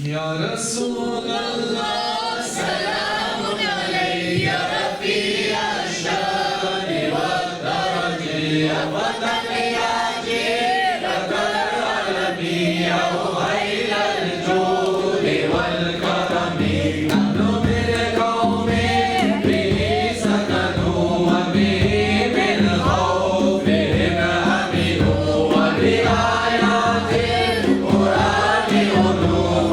يا رسول الله سلام عليك يا رفيع الشان والدرج يا فتى يا العالم يا خير الجود والكرم نحن من قوم به سكنوا وبه بالخوف امنوا وبآيات القرآن أنوف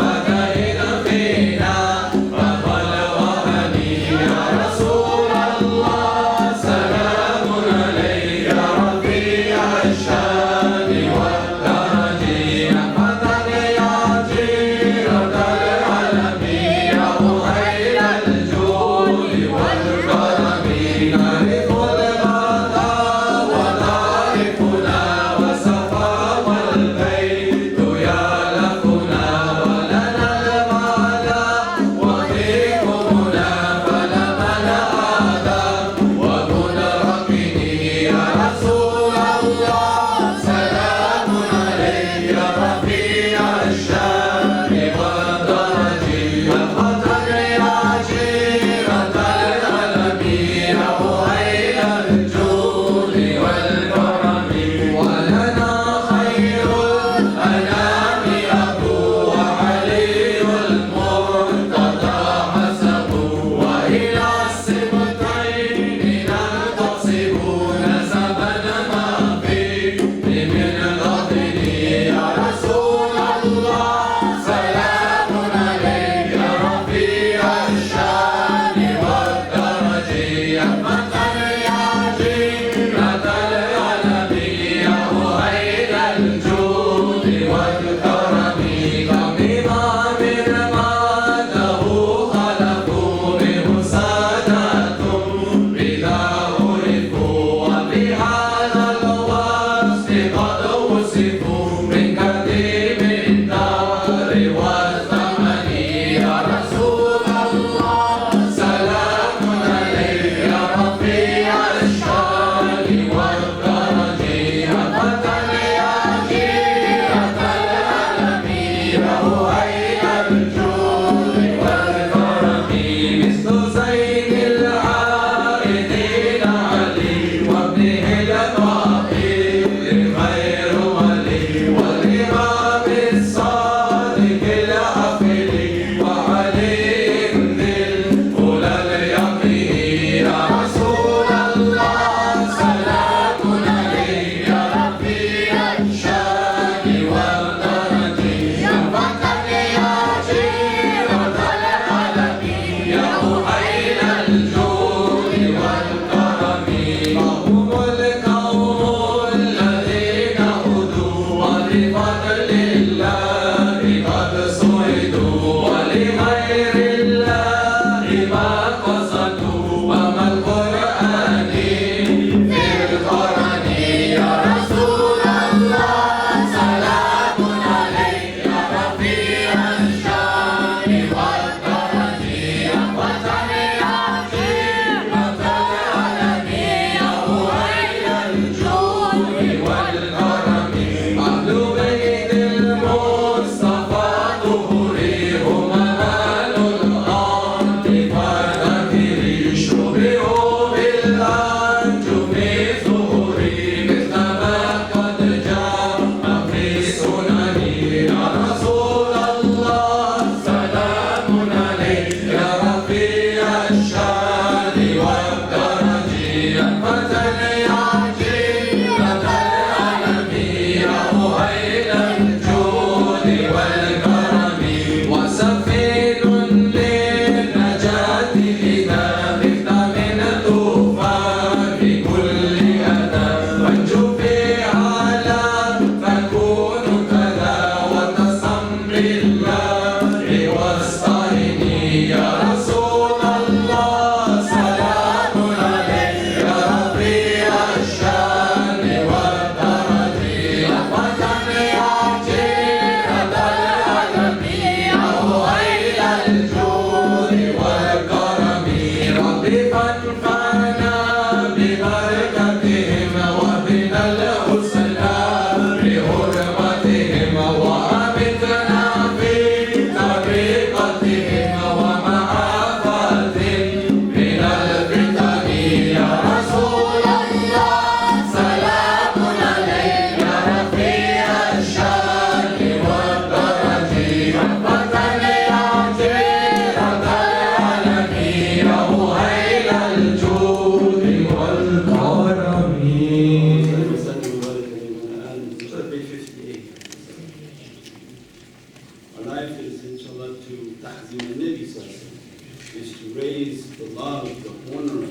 life is, inshallah, to ta'zim al-Nabi sallallahu alaihi wasallam, is to raise the love, the honor,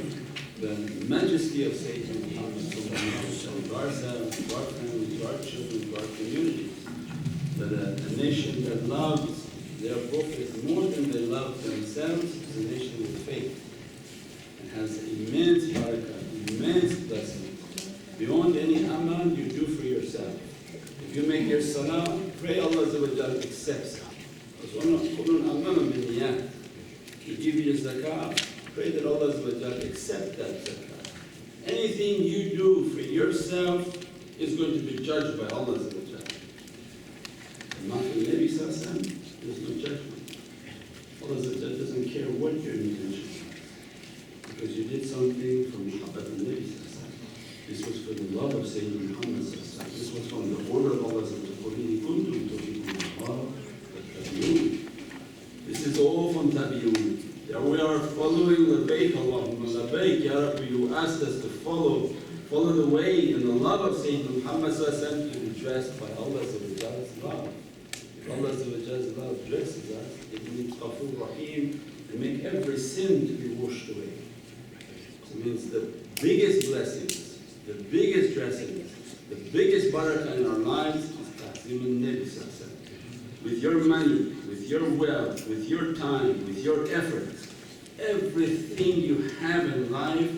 the majesty of Sayyidina Muhammad sallallahu alaihi wasallam, to ourselves, to our families, to our children, to our communities. That a nation that loves their prophet more than they love themselves is a nation with faith. It has immense barakah, immense blessings, beyond any amal you do for yourself. If you make your salah, pray Allah accepts it. You give your zakah, pray that Allah accept that zakah. Anything you do for yourself is going to be judged by Allah. Nabi Sallallahu, there's no judgment. Allah doesn't care what your intention is, because you did something from Muhammad Nabi Sallallahu. This was for the love of Sayyidina Muhammad Sallallahu. This was from the order of Allah Sallallahu. This is all from Tabi'un. That we are following Labbaik Allahumma Labbaik, Ya Rabbi, you asked us to follow the way in the love of Sayyidina Muhammad Sallallahu to be dressed by Allah's love. Allah's love dresses us, it means Ghafur Rahim, and make every sin to be washed away. So it means the biggest blessings, the biggest dressings, the biggest barakah in our lives is Ta'zim al-Nabi Sallallahu. With your money, with your wealth, with your time, with your efforts, everything you have in life,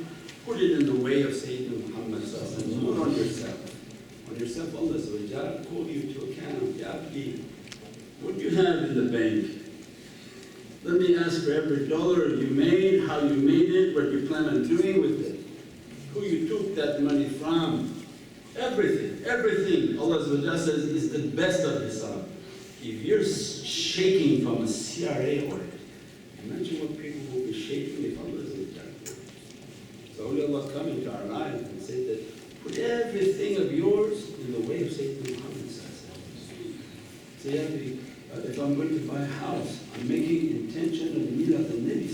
put it in the way of Sayyidina Muhammad Sallallahu. Not on yourself. On yourself, Allah will call you to account. Ya Abdi, what do you have in the bank? Let me ask for every dollar you made, how you made it, what you plan on doing with it, who you took that money from. Everything. Allah says is the best of Hisab. If you're shaking from a CRA audit, imagine what people will be shaking if Allah is judged. So Allah come into our lives and say that put everything of yours in the way of Sayyidina Muhammad. So if I'm going to buy a house, I'm making intention of Milad al-Nabi.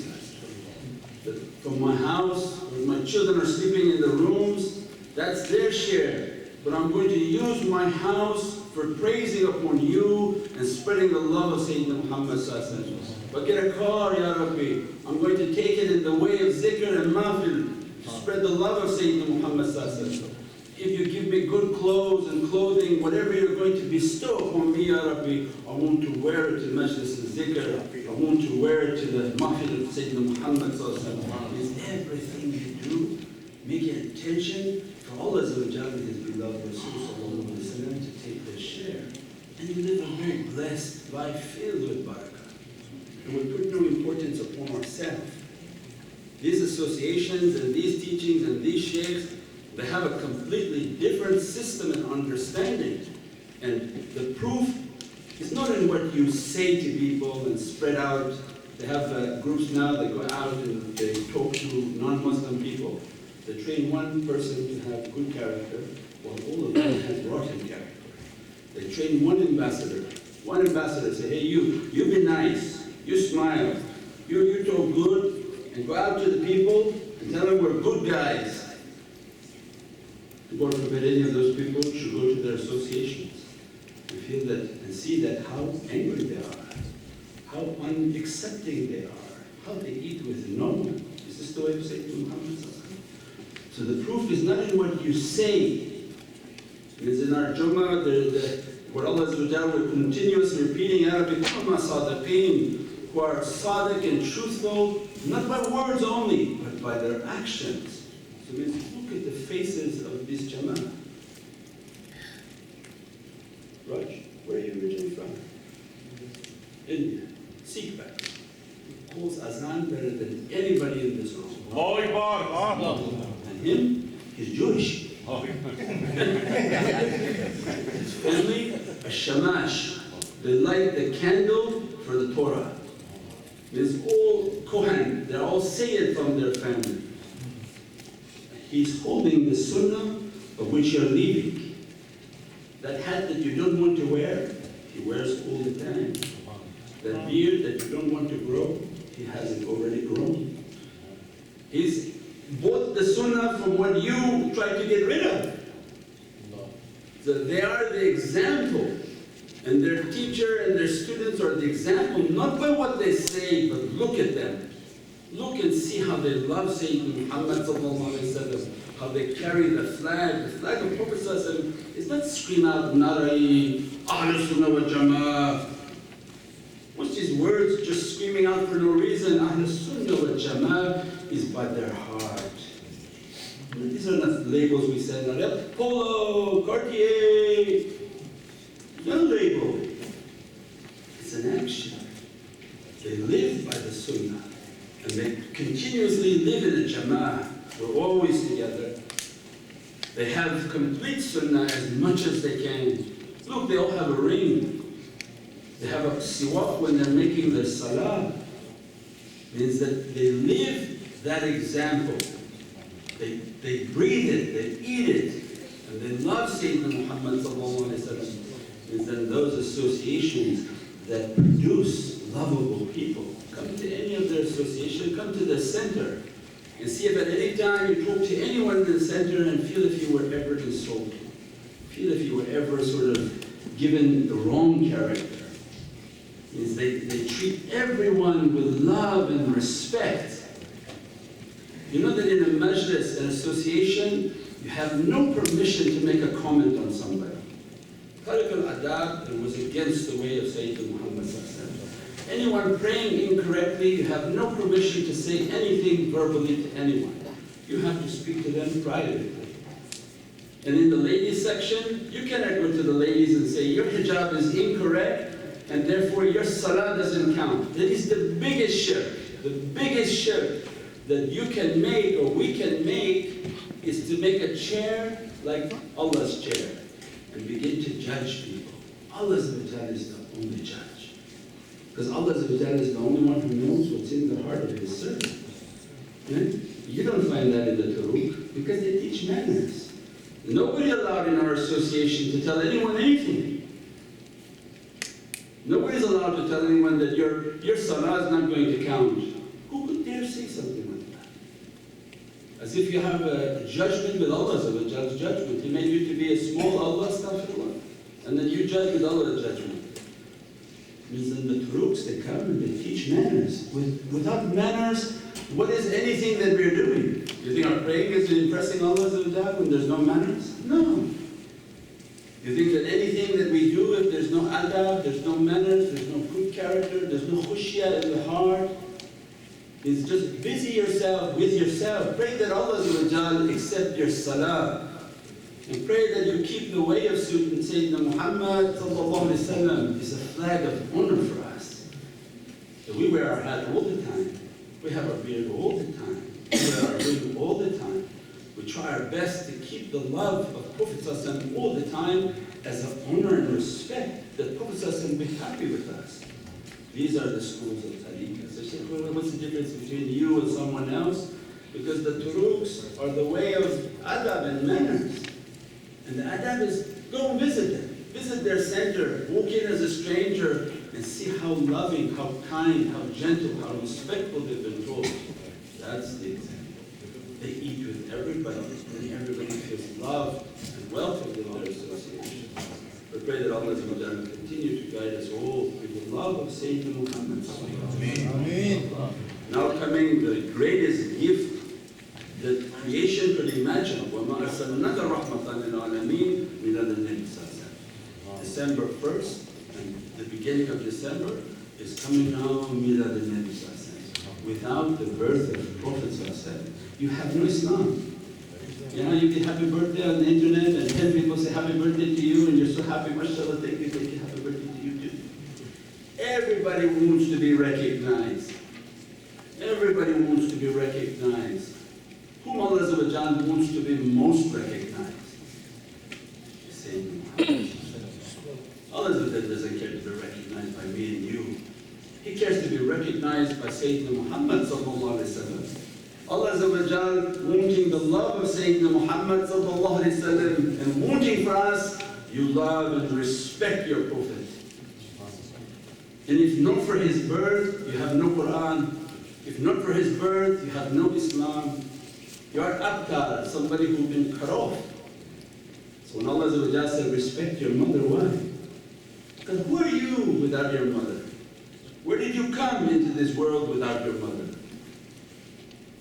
That from my house, when my children are sleeping in the rooms, that's their share. But I'm going to use my house for praising upon you and spreading the love of Sayyidina Muhammad Sallallahu. If I get a car, Ya Rabbi, I'm going to take it in the way of zikr and mahfil to spread the love of Sayyidina Muhammad Sallallahu. If you give me good clothes and clothing, whatever you're going to bestow upon me, Ya Rabbi, I want to wear it to Majlis al-Zikr, I want to wear it to the mahfil of Sayyidina Muhammad Sallallahu. Is everything you do, make an intention for Allah and His beloved Rasul Sallallahu Alaihi Wasallam to take their share. And you live a very blessed life filled with barakah. And we put no importance upon ourselves. These associations and these teachings and these sheikhs, they have a completely different system and understanding. And the proof is not in what you say to people and spread out. They have groups now that go out and they talk to non-Muslim people. They train one person to have good character, while all of them have rotten character. They train one ambassador. One ambassador say, hey, you be nice, you smile, you talk good, and go out to the people and tell them we're good guys. God forbid any of those people should go to their associations and feel that and see that how angry they are, how unaccepting they are, how they eat with no one. Is this the way of Sayyidina Muhammad? So the proof is not in what you say. It is in our Jummah, where Allah will continuously repeating Arabic, who are sadiq and truthful, not by words only, but by their actions. So we look at the faces of this Jama'ah. Raj, where are you originally from? India. Sikh background. Calls Azan better than anybody in this room. And him, he's Jewish. His family, a shamash. They light the candle for the Torah. It's all Kohen. They're all Sayyid from their family. He's holding the sunnah of which you're leaving. That hat that you don't want to wear, he wears all the time. That beard that you don't want to grow, he has it already grown. He's bought the sunnah from what you try to get rid of. So they are the example. And their teacher and their students are the example, not by what they say, but look at them. Look and see how they love Sayyidina Muhammad sallallahu alaihi wasallam, how they carry the flag. The flag of Prophet sallallahu alaihi wasallam is not scream out, Narai, Ahlul Sunnah wal Jama'ah. What's these words just screaming out for no reason? Ahlul Sunnah wal Jama'ah is by their heart. These are not labels we say, Polo, Cartier, no label. It's an action. They live by the Sunnah. And they continuously live in a Jama'ah. We're always together. They have complete Sunnah as much as they can. Look, they all have a ring. They have a siwak when they're making their salah. Means that they live that example. They breathe it, they eat it, and they love Sayyidina Muhammad sallallahu alaihi wasallam. Means that those associations that produce lovable people. Come to any of their association, come to the center, and see if at any time you talk to anyone in the center and feel if you were ever insulted. Feel if you were ever sort of given the wrong character. Means they treat everyone with love and respect. You know that in a majlis, an association, you have no permission to make a comment on somebody. Tariq al-Adab was against the way of Sayyidina Muhammad sallallahu alaihi wasallam. Anyone praying incorrectly, you have no permission to say anything verbally to anyone. You have to speak to them privately. And in the ladies section, you cannot go to the ladies and say, your hijab is incorrect, and therefore your salah doesn't count. That is the biggest shirk. The biggest shirk that you can make or we can make is to make a chair like Allah's chair and begin to judge people. Allah is the only judge. Because Allah is the only one who knows what's in the heart of His servant. Right? You don't find that in the Turuq because they teach manners. Nobody allowed in our association to tell anyone anything. Nobody's allowed to tell anyone that your salah is not going to count. Who could dare say something like that? As if you have a judgment with Allah, so a judgment. He made you to be a small Allah, astaghfirullah. And then you judge with Allah judgment. Means in the Turuqs, they come and they teach manners. Without manners, what is anything that we're doing? You think our praying is impressing Allah when there's no manners? No. You think that anything that we do, if there's no adab, there's no manners, there's no good character, there's no khushya in the heart, is just busy yourself with yourself. Pray that Allah accept your salah. And pray that you keep the way of Sayyidina Muhammad sallallahu alaihi wasallam. Is a flag of honor for us. So we wear our hat all the time. We have our beard all the time. We wear our ring all the time. We try our best to keep the love of Prophet sallallahu alaihi wasallam all the time as an honor and respect that Prophet sallallahu alaihi wasallam be happy with us. These are the schools of tariqah. So she said, well, what's the difference between you and someone else? Because the turuqs are the way of adab and manners. And the adab is go and visit them. Visit their center. Walk in as a stranger and see how loving, how kind, how gentle, how respectful they've been taught. That's the example. They eat with everybody, and everybody feels loved and welcomed in their association. We pray that Allah will continue to guide us all with the love of Sayyidina Muhammad. Amen. Now coming the greatest gift that creation could imagine. وَمَا أَرْسَلْنَاكَ رَحْمَةً لِلْعَالَمِينَ مِلَادَ النَّبِيِّ صَلَّى December 1st, and the beginning of December is coming now, Milad al-Nabi Sallallahu. Without the birth of the Prophet Sallallahu, you have no Islam. You know, you get happy birthday on the internet and 10 people say happy birthday to you and you're so happy, mashallah, thank you, happy birthday to you too. Everybody wants to be recognized. Everybody wants to be recognized. Whom Allah wants to be most recognized? Sayyidina Muhammad. Allah doesn't care to be recognized by me and you. He cares to be recognized by Sayyidina Muhammad sallallahu alaihi wasallam. Allah wanting the love of Sayyidina Muhammad sallallahu alaihi wasallam and wanting for us, you love and respect your Prophet. And if not for his birth, you have no Quran. If not for his birth, you have no Islam. You are abtar, somebody who's been cut off. So when Allah said, respect your mother, why? Because who are you without your mother? Where did you come into this world without your mother?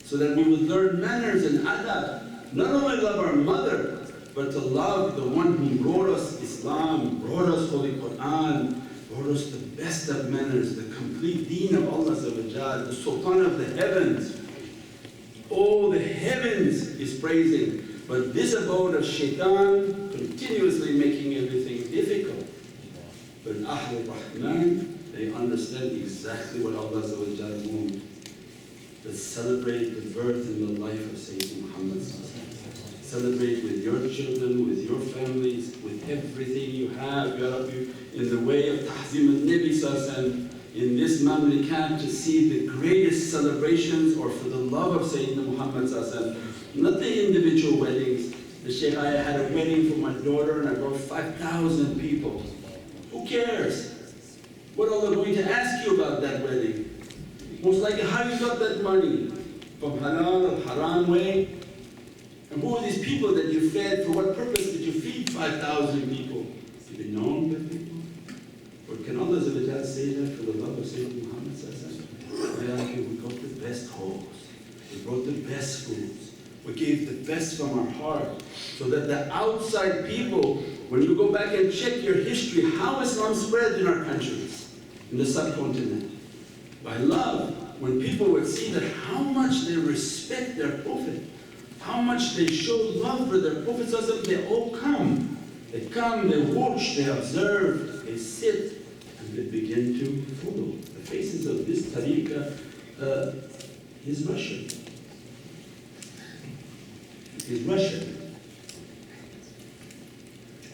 So that we would learn manners and adab. Not only love our mother, but to love the one who brought us Islam, brought us Holy Quran, brought us the best of manners, the complete deen of Allah, the Sultan of the heavens. Oh, the heavens is praising. But this abode of shaitan continuously making everything difficult. But Ahlul Rahman, they understand exactly what Allah wants. Let's celebrate the birth and the life of Sayyidina Muhammad. Celebrate with your children, with your families, with everything you have, Ya Rabbi, in the way of Tahzim al-Nabi in this Mamlikat, to see the greatest celebrations, or for the love of Sayyidina Muhammad, not the individual weddings. The Shaykh, I had a wedding for my daughter and I brought 5,000 people. Who cares? What are Allah going to ask you about that wedding? Most likely, how you got that money? From halal or haram way? And who are these people that you fed? For what purpose did you feed 5,000 people? Did you know them people? Or can Allah say that for the love of Sayyidina Muhammad? We got the best halls. We brought the best foods. We gave the best from our heart. So that the outside people, when you go back and check your history, how Islam spread in our countries, in the subcontinent. By love. When people would see that how much they respect their Prophet, how much they show love for their Prophet, they all come. They come, they watch, they observe, they sit, and they begin to follow. The faces of this tariqah is Russian. Is Russian.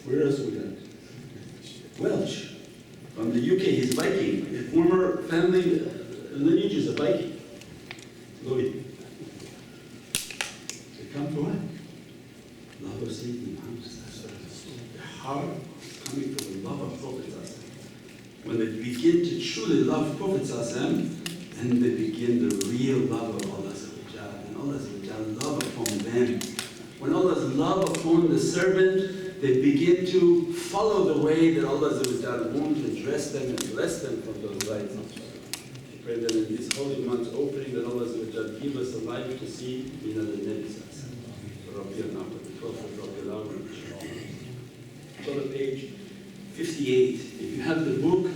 Where else we got? Welsh. From the UK, he's Viking. His former family lineage is a Viking. Louis. They come for what? Love of Sayyidina Muhammad. Their heart coming from the love of Prophet. When they begin to truly love Prophet, then they begin the real love of Allah. And Allah's love upon them. When Allah's love upon the servant, they begin to follow the way that Allah wants to dress them and bless them from those lights. I pray that in this holy month's opening, that Allah give us a life to see Mina al-Nabi the Prophet. Go to page 58. If you have the book,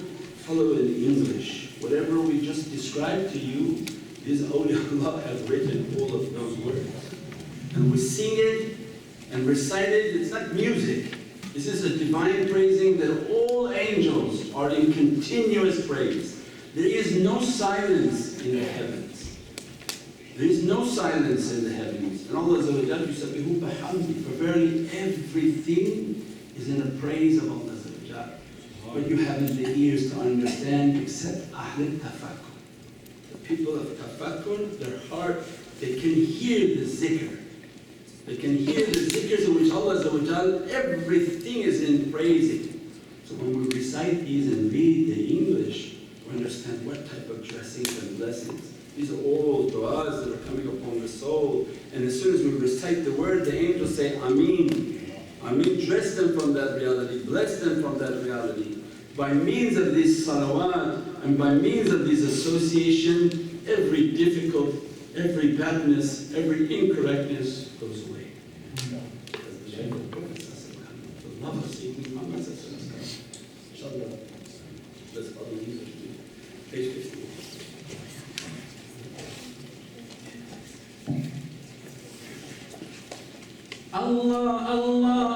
follow in English. Whatever we just described to you, these awliyaullah have written all of those words. And we sing it and recite it. It's not music. This is a divine praising that all angels are in continuous praise. There is no silence in the heavens. There is no silence in the heavens. And Allah Yusabbihu bihamdi, for verily everything is in the praise of Allah. But you haven't the ears to understand except Ahl Tafakkur. The people of Tafakkur, their heart, they can hear the zikr. They can hear the zikrs in which Allah everything is in praising. So when we recite these and read the English, we understand what type of dressings and blessings. These are all du'as that are coming upon the soul. And as soon as we recite the word, the angels say, Ameen. Ameen, dress them from that reality, bless them from that reality. By means of this salawat, and by means of this association, every difficult, every badness, every incorrectness goes away. As the Shaykh of the Prophet, the love of Sayyidina Muhammad. Inshallah, let's follow English. Page 50. Allah, Allah.